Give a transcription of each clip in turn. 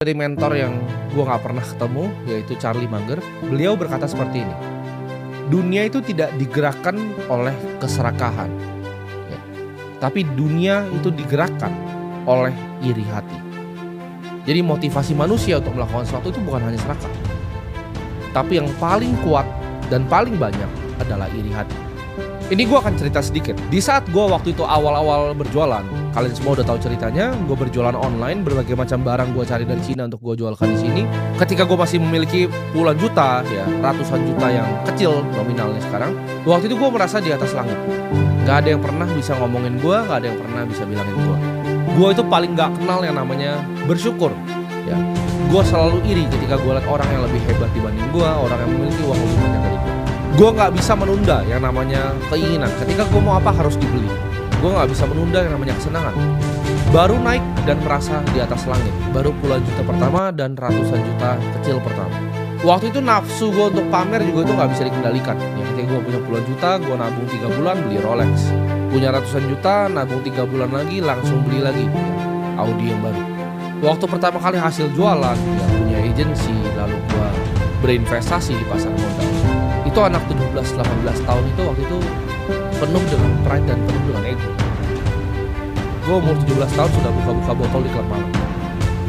Dari mentor yang gue nggak pernah ketemu, yaitu Charlie Munger. Beliau berkata seperti ini, dunia itu tidak digerakkan oleh keserakahan, ya, tapi dunia itu digerakkan oleh iri hati. Jadi motivasi manusia untuk melakukan sesuatu itu bukan hanya serakah, tapi yang paling kuat dan paling banyak adalah iri hati. Ini gue akan cerita sedikit. Di saat gue waktu itu awal-awal berjualan, kalian semua udah tahu ceritanya. Gue berjualan online, berbagai macam barang gue cari dari Cina untuk gue jualkan di sini. Ketika gue masih memiliki puluhan juta, ya ratusan juta yang kecil nominalnya sekarang. Waktu itu gue merasa di atas langit. Gak ada yang pernah bisa ngomongin gue, gak ada yang pernah bisa bilangin gue. Gue itu paling gak kenal yang namanya bersyukur. Ya, gue selalu iri ketika gue lihat orang yang lebih hebat dibanding gue, orang yang memiliki uang lebih banyak dari gue. Gue gak bisa menunda yang namanya keinginan. Ketika gue mau apa harus dibeli. Gue gak bisa menunda yang namanya kesenangan. Baru naik dan merasa di atas langit. Baru puluhan juta pertama dan ratusan juta kecil pertama. Waktu itu nafsu gue untuk pamer juga itu gak bisa dikendalikan. Ya, ketika gue punya puluhan juta, gue nabung 3 bulan beli Rolex. Punya ratusan juta, nabung 3 bulan lagi langsung beli lagi Audi yang baru. Waktu pertama kali hasil jualan, ya punya agensi, lalu gue berinvestasi di pasar modal. Itu anak 17-18 tahun itu waktu itu penuh dengan pride dan penuh dengan ego. Gue umur 17 tahun sudah buka-buka botol di klub malam.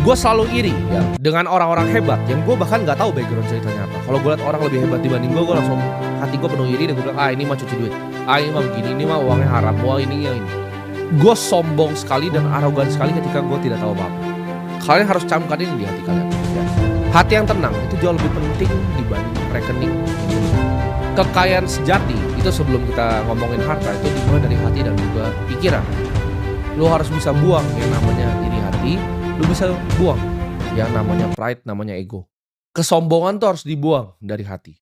Gue selalu iri ya dengan orang-orang hebat yang gue bahkan gak tahu background ceritanya apa. Kalau gue liat orang lebih hebat dibanding gue langsung hati gue penuh iri dan gue bilang, ini mah cuci duit, ini mah begini, ini mah uangnya haram, wah ini ya ini. Gue sombong sekali dan arogan sekali ketika gue tidak tahu apa-apa. Kalian harus camkan ini di hati kalian ya. Hati yang tenang itu jauh lebih penting dibanding rekening. Kekayaan sejati itu sebelum kita ngomongin harta itu dimulai dari hati dan juga pikiran. Lu harus bisa buang yang namanya iri hati, lu bisa buang yang namanya pride, namanya ego. Kesombongan tuh harus dibuang dari hati.